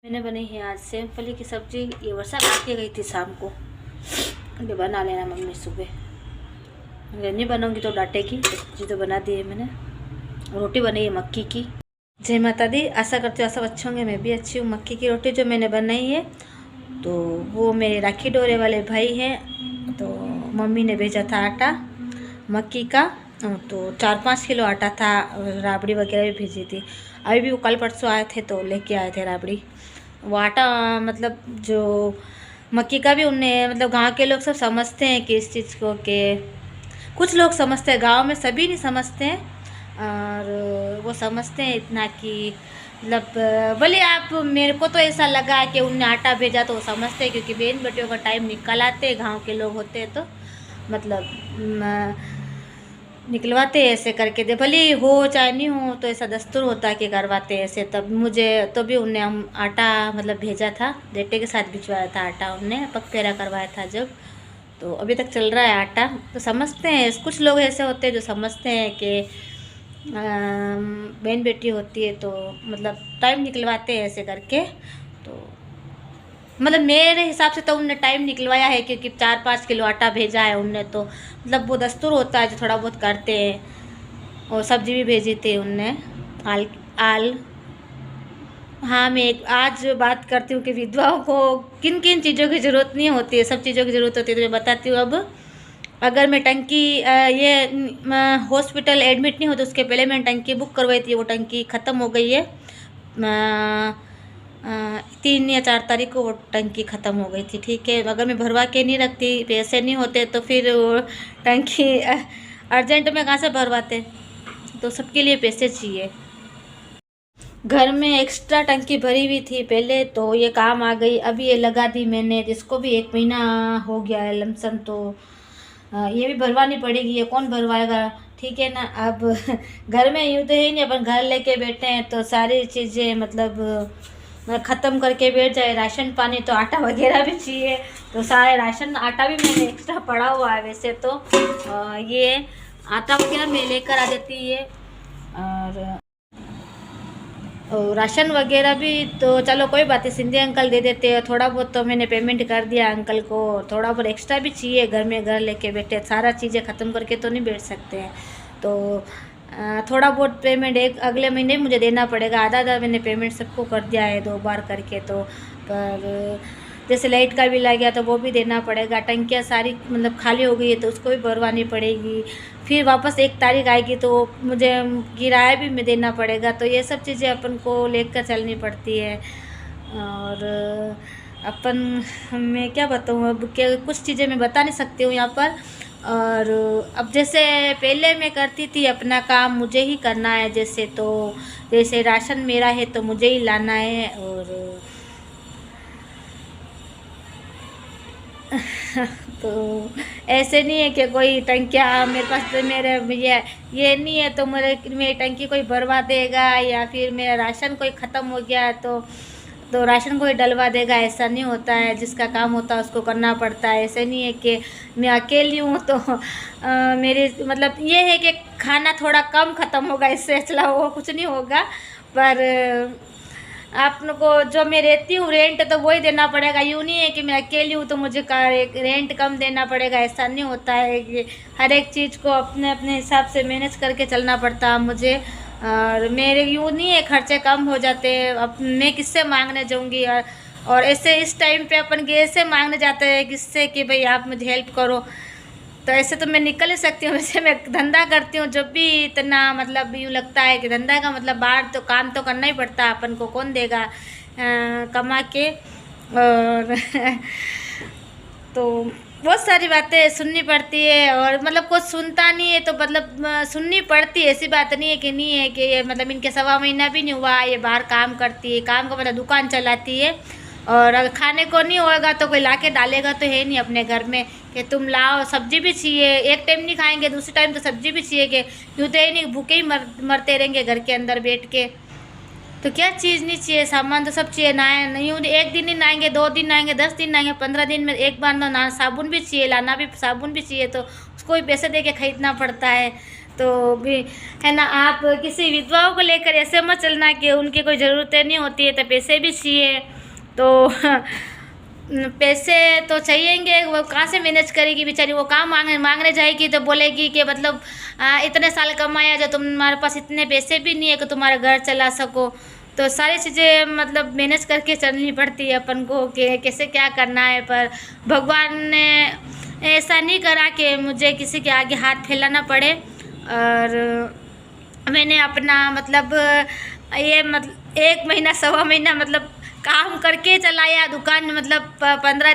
मैंने बनाई है आज सेमफली की सब्जी। ये वर्षा ला के गई थी शाम को, ये बना लेना मम्मी सुबह। अगर नहीं बनाऊंगी तो डांटेगी, सब्जी तो बना दी है मैंने। रोटी बनी है मक्की की। जय माता दी। आशा करती हूँ सब अच्छे होंगे, मैं भी अच्छी हूँ। मक्की की रोटी जो मैंने बनाई है तो वो मेरे राखी डोरे वाले भाई हैं, तो मम्मी ने भेजा था आटा मक्की का, तो 4-5 किलो आटा था। राबड़ी वगैरह भी भेजी थी। अभी भी वो कल परसों आए थे तो लेके आए थे राबड़ी। वो आटा मतलब जो मक्की का भी उनने मतलब गांव के लोग सब समझते हैं कि इस चीज़ को, कि कुछ लोग समझते हैं, गांव में सभी नहीं समझते हैं। और वो समझते हैं इतना कि मतलब भले आप, मेरे को तो ऐसा लगा कि उनने आटा भेजा तो वो समझते हैं, क्योंकि बहन बेटियों का टाइम निकल आते हैं, गाँव के लोग होते हैं तो मतलब निकलवाते ऐसे करके दे, भले हो चाहे नहीं हो, तो ऐसा दस्तूर होता है कि करवाते ऐसे। तब मुझे तो भी उनने हम आटा मतलब भेजा था, बेटे के साथ भिजवाया था आटा, उनने पग फेरा करवाया था जब, तो अभी तक चल रहा है आटा। तो समझते हैं, कुछ लोग ऐसे होते हैं जो समझते हैं कि बहन बेटी होती है तो मतलब टाइम निकलवाते हैं ऐसे करके। तो मतलब मेरे हिसाब से तो उनने टाइम निकलवाया है, क्योंकि 4-5 किलो आटा भेजा है उनने, तो मतलब वो दस्तूर होता है जो थोड़ा बहुत करते हैं। और सब्जी भी भेजी थी उनने, आल आल। हाँ, मैं आज बात करती हूँ कि विधवाओं को किन किन चीज़ों की ज़रूरत नहीं होती है, सब चीज़ों की ज़रूरत होती है, तो मैं बताती हूँ। अब अगर मैं टंकी ये हॉस्पिटल एडमिट नहीं होती, उसके पहले मैंने टंकी बुक करवाई थी, वो टंकी ख़त्म हो गई है। 3 या 4 तारीख को वो टंकी ख़त्म हो गई थी, ठीक है। अगर मैं भरवा के नहीं रखती, पैसे नहीं होते, तो फिर वो टंकी अर्जेंट में कहाँ से भरवाते, तो सबके लिए पैसे चाहिए। घर में एक्स्ट्रा टंकी भरी हुई थी पहले, तो ये काम आ गई। अभी ये लगा दी मैंने, जिसको भी 1 महीना हो गया है लमसम, तो ये भी भरवानी पड़ेगी। ये कौन भरवाएगा, ठीक है ना। अब घर में यूँ तो है नहीं, अपन घर लेके बैठे हैं तो सारी चीज़ें मतलब ख़त्म करके बैठ जाए। राशन पानी तो आटा वगैरह भी चाहिए, तो सारे राशन आटा भी मैंने एक्स्ट्रा पड़ा हुआ है वैसे तो। ये आटा वगैरह मैं लेकर आ देती है, और राशन वगैरह भी तो चलो कोई बात नहीं, सिंधी अंकल दे देते हैं। थोड़ा बहुत तो मैंने पेमेंट कर दिया अंकल को, थोड़ा बहुत एक्स्ट्रा भी चाहिए। घर में घर लेके बैठे, सारा चीज़ें ख़त्म करके तो नहीं बैठ सकते हैं, तो थोड़ा बहुत पेमेंट एक अगले महीने मुझे देना पड़ेगा। आधा मैंने पेमेंट सबको कर दिया है 2 बार करके। तो पर जैसे लाइट का बिल आ गया तो वो भी देना पड़ेगा। टंकियाँ सारी मतलब खाली हो गई है तो उसको भी भरवानी पड़ेगी। फिर वापस 1 तारीख आएगी तो मुझे किराया भी मैं देना पड़ेगा। तो ये सब चीज़ें अपन को लेकर चलनी पड़ती है। और अपन, मैं क्या बताऊँ अब, क्या कुछ चीज़ें मैं बता नहीं सकती हूँ यहाँ पर। और अब जैसे पहले मैं करती थी अपना काम मुझे ही करना है, जैसे राशन मेरा है तो मुझे ही लाना है। और तो ऐसे नहीं है कि कोई टंकियाँ मेरे पास, तो मेरे ये नहीं है तो मेरी टंकी कोई भरवा देगा, या फिर मेरा राशन कोई ख़त्म हो गया तो राशन कोई डलवा देगा। ऐसा नहीं होता है, जिसका काम होता है उसको करना पड़ता है। ऐसे नहीं है कि मैं अकेली हूँ तो मेरी मतलब ये है कि खाना थोड़ा कम ख़त्म होगा, इससे चला वो कुछ नहीं होगा। पर आप को जो मैं रहती हूँ रेंट, तो वही देना पड़ेगा। यूँ नहीं है कि मैं अकेली हूँ तो मुझे रेंट कम देना पड़ेगा, ऐसा नहीं होता है। कि हर एक चीज़ को अपने अपने हिसाब से मैनेज करके चलना पड़ता है मुझे। और मेरे यूँ नहीं है खर्चे कम हो जाते हैं। अब मैं किससे मांगने जाऊँगी, और ऐसे इस टाइम पे अपन कैसे मांगने जाते हैं किससे कि भाई आप मुझे हेल्प करो, तो ऐसे तो मैं निकल ही सकती हूँ। वैसे मैं धंधा करती हूँ, जब भी इतना मतलब यूँ लगता है कि धंधा का मतलब बाहर तो काम तो करना ही पड़ता है, अपन को कौन देगा कमा के। और तो बहुत सारी बातें सुननी पड़ती है, और मतलब कुछ सुनता नहीं है तो मतलब सुननी पड़ती है। ऐसी बात नहीं है कि नहीं है कि ये मतलब इनके 1.25 महीना भी नहीं हुआ ये बाहर काम करती है, काम का मतलब दुकान चलाती है। और अगर खाने को नहीं होगा तो कोई ला के डालेगा तो है नहीं अपने घर में कि तुम लाओ। सब्जी भी चाहिए, एक टाइम नहीं खाएंगे दूसरे टाइम तो सब्जी भी चाहिए, कि यूँ तो ये नहीं भूखे ही मरते रहेंगे घर के अंदर बैठ के। तो क्या चीज़ नहीं चाहिए, सामान तो सब चाहिए। नहाए नहीं, एक दिन नहीं नहाएंगे, 2 दिन नहाएंगे, 10 दिन नहाएंगे, 15 दिन में एक बार ना। साबुन भी चाहिए, लाना भी साबुन भी चाहिए, तो उसको भी पैसे दे के खरीदना पड़ता है। तो भी है ना, आप किसी विधवाओं को लेकर ऐसे मत चलना कि उनकी कोई ज़रूरतें नहीं होती है तो पैसे भी चाहिए। तो पैसे तो चाहिएंगे, वो कहाँ से मैनेज करेगी बेचारी, वो कहाँ मांगने जाएगी तो बोलेगी कि मतलब इतने साल कमाया जो तुम्हारे पास इतने पैसे भी नहीं है कि तुम्हारा घर चला सको। तो सारी चीज़ें मतलब मैनेज करके चलनी पड़ती है अपन को कि कैसे क्या करना है। पर भगवान ने ऐसा नहीं करा कि मुझे किसी के आगे हाथ फैलाना पड़े। और मैंने अपना मतलब ये मतलब 1 महीना 1.25 महीना मतलब काम करके चलाया दुकान। मतलब 15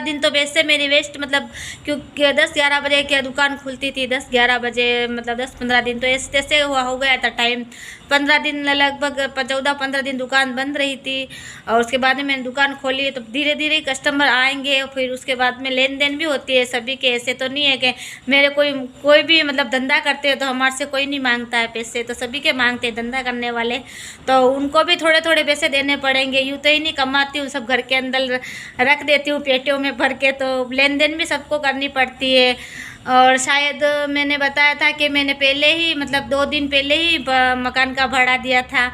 दिन तो वैसे मेरी वेस्ट, मतलब क्योंकि 10-11 बजे की दुकान खुलती थी, 10-11 बजे मतलब 10-15 दिन तो ऐसे तैसे हुआ हो गया था टाइम। 15 दिन लगभग 14-15 दिन दुकान बंद रही थी। और उसके बाद में मैंने दुकान खोली तो धीरे धीरे कस्टमर आएंगे, फिर उसके बाद में लेन देन भी होती है सभी के। ऐसे तो नहीं है कि मेरे कोई भी मतलब धंधा करते हैं तो हमारे से कोई नहीं मांगता है पैसे, तो सभी के मांगते हैं धंधा करने वाले, तो उनको भी थोड़े थोड़े पैसे देने पड़ेंगे। यूँ तो ही नहीं कमाती हूँ, सब घर के अंदर रख देती हूँ पेटियों में भर के, तो लेन देन भी सबको करनी पड़ती है। और शायद मैंने बताया था कि मैंने पहले ही मतलब 2 दिन पहले ही मकान का भाड़ा दिया था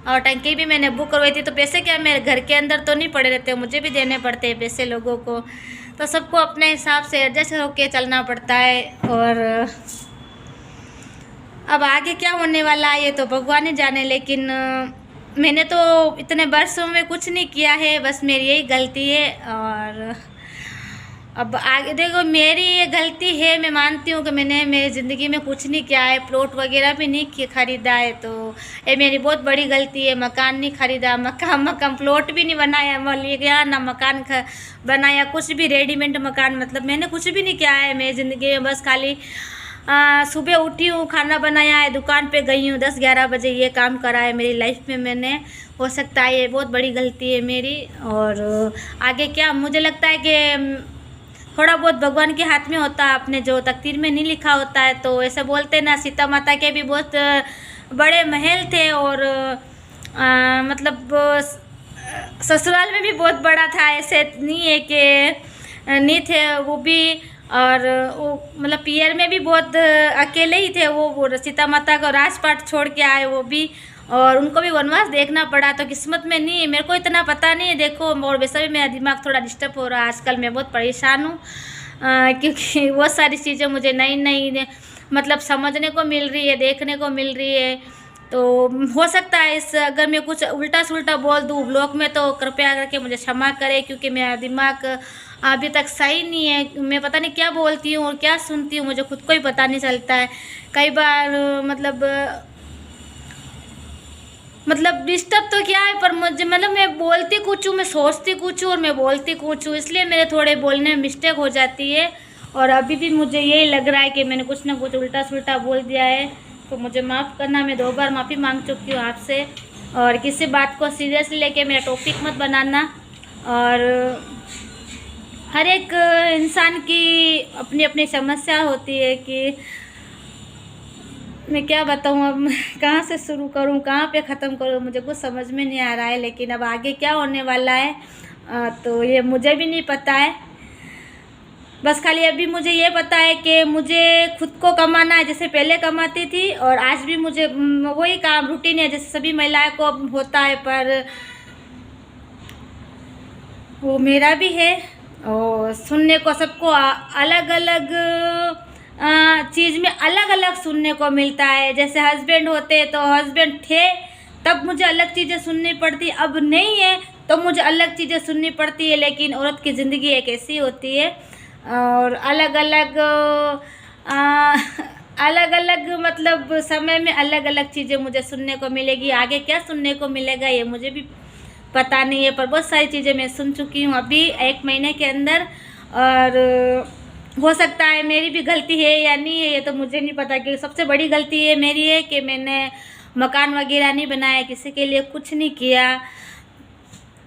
और टंकी भी मैंने बुक करवाई थी। तो पैसे क्या मेरे घर के अंदर तो नहीं पड़े रहते, मुझे भी देने पड़ते हैं पैसे लोगों को। तो सबको अपने हिसाब से एडजस्ट होके चलना पड़ता है। और अब आगे क्या होने वाला है ये तो भगवान ही जाने, लेकिन मैंने तो इतने वर्षों में कुछ नहीं किया है, बस मेरी यही गलती है। और अब आगे देखो, मेरी ये गलती है, मैं मानती हूँ कि मैंने मेरी ज़िंदगी में कुछ नहीं किया है, प्लॉट वगैरह भी नहीं खरीदा है, तो ये मेरी बहुत बड़ी गलती है। मकान नहीं खरीदा, मकान प्लॉट भी नहीं बनाया, बोलिए गया ना मकान बनाया, कुछ भी रेडीमेड मकान, मतलब मैंने कुछ भी नहीं किया है मेरी ज़िंदगी में। बस खाली सुबह उठी हूँ, खाना बनाया है, दुकान पे गई हूँ, 10-11 बजे ये काम करा है मेरी लाइफ में मैंने। हो सकता है ये बहुत बड़ी गलती है मेरी। और आगे क्या, मुझे लगता है कि थोड़ा बहुत भगवान के हाथ में होता है, अपने जो तकदीर में नहीं लिखा होता है। तो ऐसे बोलते ना, सीता माता के भी बहुत बड़े महल थे और मतलब ससुराल में भी बहुत बड़ा था, ऐसे नहीं है कि नहीं थे वो भी। और वो मतलब पियर में भी बहुत अकेले ही थे वो सीता माता को राजपाट छोड़ के आए वो भी, और उनको भी वनवास देखना पड़ा। तो किस्मत में नहीं है, मेरे को इतना पता नहीं है देखो। और वैसे भी मेरा दिमाग थोड़ा डिस्टर्ब हो रहा है आजकल, मैं बहुत परेशान हूँ क्योंकि बहुत सारी चीज़ें मुझे नई नई मतलब समझने को मिल रही है, देखने को मिल रही है। तो हो सकता है इस अगर मैं कुछ उल्टा सुल्टा बोल दूँ ब्लॉग में तो कृपया करके मुझे क्षमा करें, क्योंकि मेरा दिमाग अभी तक सही नहीं है। मैं पता नहीं क्या बोलती हूँ और क्या सुनती हूँ, मुझे खुद को ही पता नहीं चलता है। कई बार मतलब डिस्टर्ब तो क्या है, पर मुझे मतलब मैं बोलती कुछ हूँ, मैं सोचती कुछ हूँ और मैं बोलती कुछ हूँ, इसलिए मेरे थोड़े बोलने में मिस्टेक हो जाती है। और अभी भी मुझे यही लग रहा है कि मैंने कुछ ना कुछ उल्टा सुल्टा बोल दिया है, तो मुझे माफ़ करना। मैं 2 बार माफ़ी मांग चुकी हूँ आपसे। और किसी बात को सीरियस लेके मेरा टॉपिक मत बनाना। और हर एक इंसान की अपनी अपनी समस्या होती है कि मैं क्या बताऊँ, अब कहाँ से शुरू करूँ, कहाँ पे ख़त्म करूँ, मुझे कुछ समझ में नहीं आ रहा है। लेकिन अब आगे क्या होने वाला है तो ये मुझे भी नहीं पता है। बस खाली अभी मुझे ये पता है कि मुझे खुद को कमाना है, जैसे पहले कमाती थी, और आज भी मुझे वही काम रूटीन है जैसे सभी महिलाओं को होता है, पर वो मेरा भी है। और सुनने को सबको अलग अलग चीज़ में अलग अलग सुनने को मिलता है। जैसे हस्बैंड होते तो हस्बैंड थे तब मुझे अलग चीज़ें सुननी पड़ती, अब नहीं है तो मुझे अलग चीज़ें सुननी पड़ती है। लेकिन औरत की ज़िंदगी एक ऐसी होती है, और अलग अलग मतलब समय में अलग अलग चीज़ें मुझे सुनने को मिलेगी। आगे क्या सुनने को मिलेगा ये मुझे भी पता नहीं है, पर बहुत सारी चीज़ें मैं सुन चुकी हूँ अभी 1 महीने के अंदर। और हो सकता है मेरी भी गलती है या नहीं है ये तो मुझे नहीं पता, कि सबसे बड़ी गलती ये मेरी है कि मैंने मकान वगैरह नहीं बनाया, किसी के लिए कुछ नहीं किया,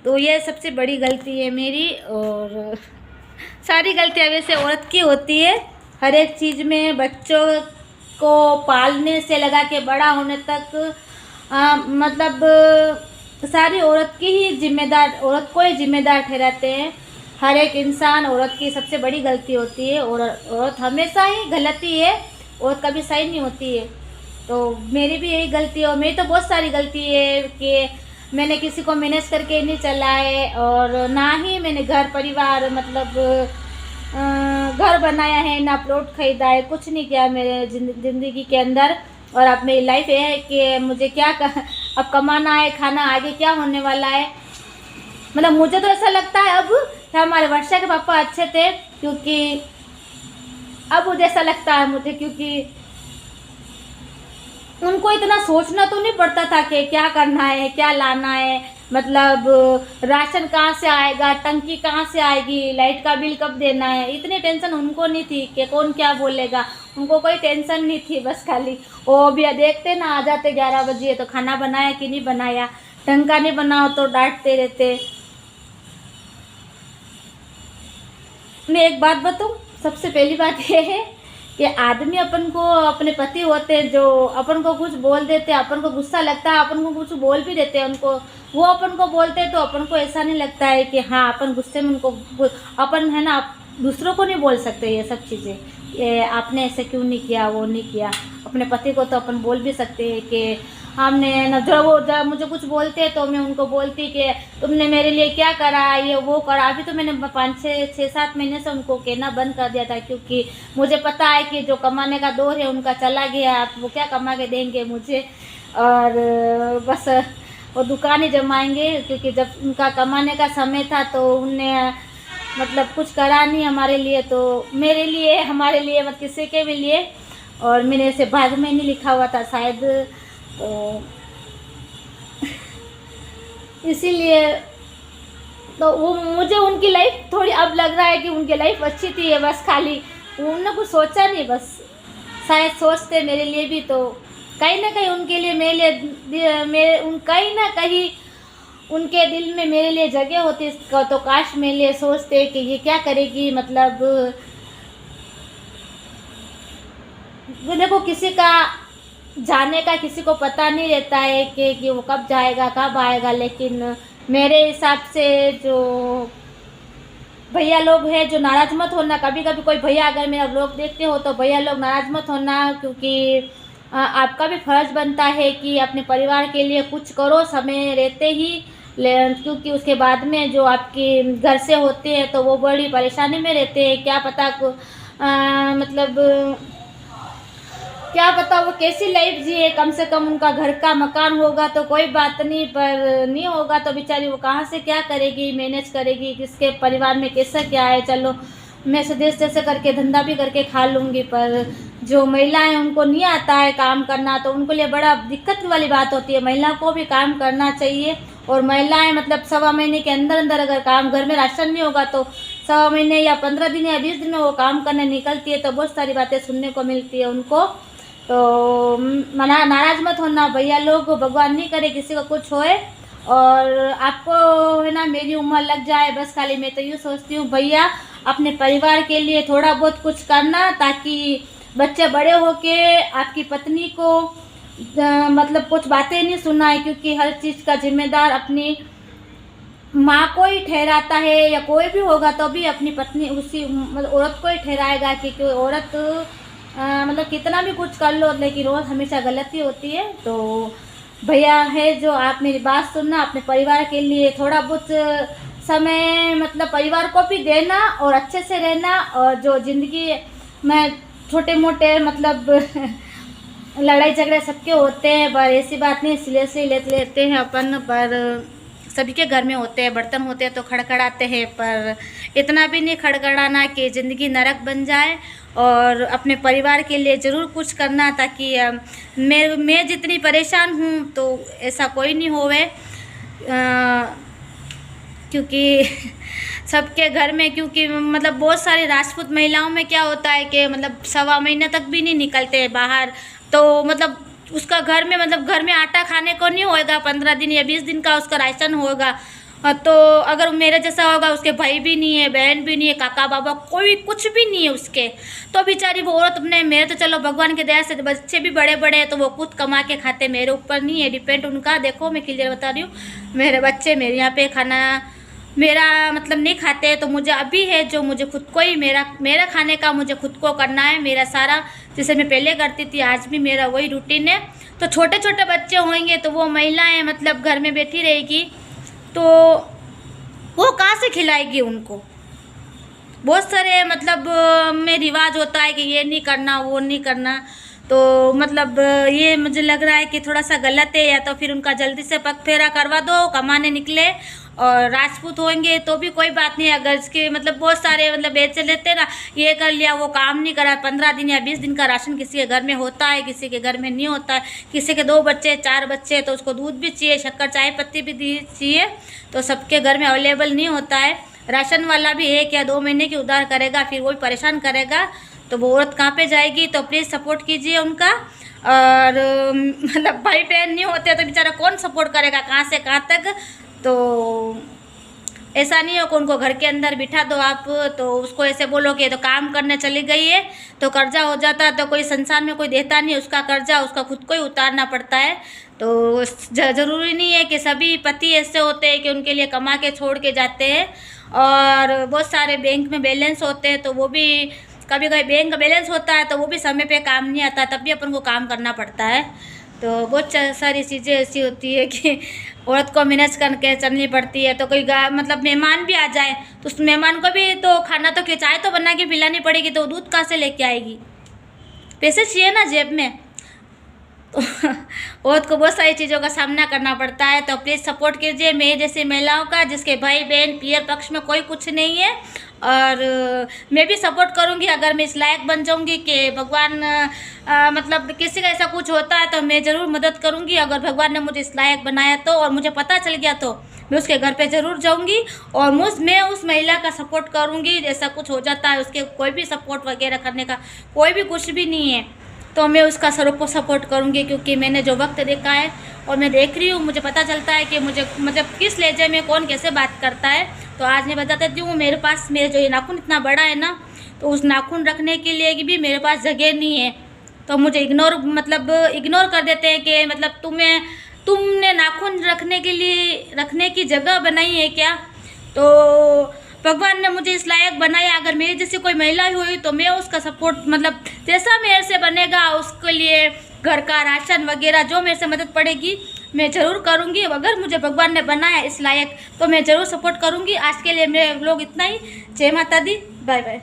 तो ये सबसे बड़ी गलती है मेरी। और सारी गलतियाँ वैसे औरत की होती है, हर एक चीज़ में, बच्चों को पालने से लगा के बड़ा होने तक मतलब सारी औरत की ही जिम्मेदार, औरत को ही जिम्मेदार ठहराते हैं हर एक इंसान। औरत की सबसे बड़ी गलती होती है, और औरत हमेशा ही गलती है, और कभी सही नहीं होती है। तो मेरी भी यही गलती है, और मेरी तो बहुत सारी गलती है कि मैंने किसी को मैनेज करके नहीं चला है, और ना ही मैंने घर परिवार मतलब घर बनाया है, ना प्लॉट खरीदा है, कुछ नहीं किया मेरे ज़िंदगी के अंदर। और अब मेरी लाइफ ये है कि मुझे अब कमाना है, खाना, आगे क्या होने वाला है। मतलब मुझे तो ऐसा लगता है अब कि हमारे वर्षा के पापा अच्छे थे, क्योंकि अब मुझे ऐसा लगता है मुझे, क्योंकि उनको इतना सोचना तो नहीं पड़ता था कि क्या करना है, क्या लाना है, मतलब राशन कहाँ से आएगा, टंकी कहाँ से आएगी, लाइट का बिल कब देना है, इतनी टेंशन उनको नहीं थी कि कौन क्या बोलेगा। उनको कोई टेंशन नहीं थी, बस खाली वो भी देखते ना, आ जाते 11 बजे तो खाना बनाया कि नहीं बनाया, ढंग का नहीं बनाओ तो डांटते रहते। मैं एक बात बताऊँ, सबसे पहली बात ये है कि आदमी अपन को, अपने पति होते हैं जो अपन को कुछ बोल देते हैं, अपन को गुस्सा लगता है, अपन को कुछ बोल भी देते हैं उनको, वो अपन को बोलते हैं तो अपन को ऐसा नहीं लगता है कि हाँ अपन गुस्से में उनको अपन है ना, दूसरों को नहीं बोल सकते ये सब चीज़ें, ये आपने ऐसे क्यों नहीं किया, वो नहीं किया। अपने पति को तो अपन बोल भी सकते हैं कि हमने न, जब मुझे कुछ बोलते तो मैं उनको बोलती कि तुमने मेरे लिए क्या करा, ये वो करा। अभी तो मैंने 5-6-7 महीने से उनको कहना बंद कर दिया था, क्योंकि मुझे पता है कि जो कमाने का दौर है उनका चला गया, अब वो क्या कमा के देंगे मुझे, और बस वो दुकान ही जमाएंगे। क्योंकि जब उनका कमाने का समय था तो उनने मतलब कुछ करा नहीं हमारे लिए, तो मेरे लिए, हमारे लिए, मतलब किसी के भी लिए। और मेरे से भाग में नहीं लिखा हुआ था शायद, तो इसीलिए तो वो मुझे उनकी लाइफ थोड़ी अब लग रहा है कि उनकी लाइफ अच्छी थी, बस खाली उन्होंने कुछ सोचा नहीं, बस शायद सोचते मेरे लिए भी तो कहीं ना कहीं उनके लिए मेरे लिए कहीं ना कहीं उनके दिल में मेरे लिए जगह होती, तो काश मेरे लिए सोचते कि ये क्या करेगी। मतलब देखो किसी का जाने का किसी को पता नहीं रहता है कि वो कब जाएगा कब आएगा, लेकिन मेरे हिसाब से जो भैया लोग हैं, जो नाराज़ मत होना। कभी कभी कोई भैया अगर मेरा व्लॉग देखते हो तो भैया लोग नाराज़ मत होना, क्योंकि आपका भी फर्ज़ बनता है कि अपने परिवार के लिए कुछ करो समय रहते ही, क्योंकि उसके बाद में जो आपके घर से होते हैं तो वो बड़ी परेशानी में रहते हैं। क्या पता मतलब क्या पता वो कैसी लाइफ जिए, कम से कम उनका घर का मकान होगा तो कोई बात नहीं, पर नहीं होगा तो बेचारी वो कहाँ से क्या करेगी, मैनेज करेगी, किसके परिवार में कैसा क्या है। चलो मैं सदेश जैसे करके धंधा भी करके खा लूँगी, पर जो महिलाएं उनको नहीं आता है काम करना, तो उनके लिए बड़ा दिक्कत वाली बात होती है। महिलाओं को भी काम करना चाहिए, और महिलाएं मतलब 1.25 महीने के अंदर अंदर अगर काम, घर में राशन नहीं होगा तो 1.25 महीने या 15 दिन या 20 दिन में वो काम करने निकलती है, तो बहुत सारी बातें सुनने को मिलती है उनको। तो नाराज़ मत होना भैया लोग, भगवान नहीं करे किसी को कुछ होए और आपको है ना मेरी उम्र लग जाए, बस खाली मैं तो यूँ सोचती हूँ भैया अपने परिवार के लिए थोड़ा बहुत कुछ करना, ताकि बच्चे बड़े होके आपकी पत्नी को मतलब कुछ बातें नहीं सुनाए, क्योंकि हर चीज़ का जिम्मेदार अपनी माँ को ही ठहराता है, या कोई भी होगा तो भी अपनी पत्नी उसी मतलब औरत को ही ठहराएगा। क्योंकि औरत मतलब कितना भी कुछ कर लो लेकिन रोज़ हमेशा गलती होती है। तो भैया है जो आप मेरी बात सुनना, अपने परिवार के लिए थोड़ा बहुत समय मतलब परिवार को भी देना और अच्छे से रहना, और जो ज़िंदगी में छोटे मोटे मतलब लड़ाई झगड़े सबके होते हैं, पर ऐसी बात नहीं सीरियसली लेते हैं अपन, पर सभी के घर में होते हैं, बर्तन होते हैं तो खड़खड़ाते हैं, पर इतना भी नहीं खड़खड़ाना कि ज़िंदगी नरक बन जाए। और अपने परिवार के लिए ज़रूर कुछ करना, ताकि मैं जितनी परेशान हूँ तो ऐसा कोई नहीं होवे, क्योंकि सबके घर में, क्योंकि मतलब बहुत सारी राजपूत महिलाओं में क्या होता है कि मतलब 1.25 महीने तक भी नहीं निकलते बाहर, तो मतलब उसका घर में मतलब घर में आटा खाने को नहीं होएगा, 15 दिन या 20 दिन का उसका राशन होगा। तो अगर मेरे जैसा होगा, उसके भाई भी नहीं है, बहन भी नहीं है, काका बाबा कोई कुछ भी नहीं है उसके, तो बेचारी वो औरत अपने, मेरे तो चलो भगवान की दया से बच्चे भी बड़े बड़े हैं तो वो खुद कमा के खाते, मेरे ऊपर नहीं है डिपेंड उनका। देखो मैं क्लियर बता रही हूँ, मेरे बच्चे मेरे यहाँ पे खाना मेरा मतलब नहीं खाते, तो मुझे अभी है जो मुझे खुद को ही मेरा खाने का मुझे खुद को करना है। मेरा सारा जैसे मैं पहले करती थी, आज भी मेरा वही रूटीन है। तो छोटे छोटे बच्चे होंगे तो वो महिलाएं मतलब घर में बैठी रहेगी तो वो कहाँ से खिलाएगी उनको। बहुत सारे मतलब में रिवाज होता है कि ये नहीं करना वो नहीं करना, तो मतलब ये मुझे लग रहा है कि थोड़ा सा गलत है। या तो फिर उनका जल्दी से पग फेरा करवा दो, कमाने निकले। और राजपूत होंगे तो भी कोई बात नहीं, अगर इसके मतलब बहुत सारे मतलब बेच लेते ना, ये कर लिया वो काम नहीं करा, 15 दिन या 20 दिन का राशन किसी के घर में होता है, किसी के घर में नहीं होता है। किसी के 2 बच्चे 4 बच्चे तो उसको दूध भी चाहिए, शक्कर चाय पत्ती भी चाहिए, तो सबके घर में अवेलेबल नहीं होता है। राशन वाला भी 1 या 2 महीने की उधार करेगा, फिर वही परेशान करेगा, तो वो औरत कहाँ पे जाएगी। तो प्लीज़ सपोर्ट कीजिए उनका। और मतलब भाई बहन नहीं होते तो बेचारा कौन सपोर्ट करेगा, कहाँ से कहाँ तक। तो ऐसा नहीं हो कि उनको घर के अंदर बिठा दो आप, तो उसको ऐसे बोलो कि तो काम करने चली गई है तो कर्जा हो जाता है, तो कोई संसार में कोई देता नहीं, उसका कर्जा उसका खुद को ही उतारना पड़ता है। तो ज़रूरी नहीं है कि सभी पति ऐसे होते हैं कि उनके लिए कमा के छोड़ के जाते हैं। और बहुत सारे बैंक में बैलेंस होते हैं, तो वो भी कभी कभी बैंक का बैलेंस होता है तो वो भी समय पे काम नहीं आता, तब भी अपन को काम करना पड़ता है। तो बहुत सारी चीज़ें ऐसी होती है कि औरत को मैनेज करके चलनी पड़ती है। तो कोई मतलब मेहमान भी आ जाए तो उस मेहमान को भी तो खाना तो चाय तो बना के पिलानी पड़ेगी, तो दूध कहाँ से लेके आएगी, पैसे चाहिए ना जेब में। तो औरत को बहुत सारी चीज़ों का सामना करना पड़ता है। तो प्लीज़ सपोर्ट कीजिए मेरे जैसी महिलाओं का, जिसके भाई बहन पियर पक्ष में कोई कुछ नहीं है। और मैं भी सपोर्ट करूंगी अगर मैं इस लायक बन जाऊंगी कि भगवान मतलब किसी का ऐसा कुछ होता है तो मैं ज़रूर मदद करूंगी। अगर भगवान ने मुझे इस लायक बनाया तो, और मुझे पता चल गया तो मैं उसके घर पे ज़रूर जाऊंगी और मैं उस महिला का सपोर्ट करूंगी। जैसा कुछ हो जाता है उसके कोई भी सपोर्ट वगैरह करने का कोई भी कुछ भी नहीं है, तो मैं उसका स्वरूप को सपोर्ट करूंगी, क्योंकि मैंने जो वक्त देखा है और मैं देख रही हूँ, मुझे पता चलता है कि मुझे मतलब किस लहजे में कौन कैसे बात करता है। तो आज मैं बता देती हूँ, मेरे पास मेरे जो ये नाखून इतना बड़ा है ना, तो उस नाखून रखने के लिए भी मेरे पास जगह नहीं है। तो मुझे इग्नोर कर देते हैं कि मतलब तुमने नाखून रखने की जगह बनाई है क्या। तो भगवान ने मुझे इस लायक बनाया, अगर मेरी जैसी कोई महिला हुई तो मैं उसका सपोर्ट मतलब जैसा मेरे से बनेगा उसके लिए घर का राशन वगैरह जो मेरे से मदद पड़ेगी मैं ज़रूर करूँगी। अगर मुझे भगवान ने बनाया इस लायक तो मैं ज़रूर सपोर्ट करूँगी। आज के लिए मेरे लोग इतना ही। जय माता दी, बाय बाय।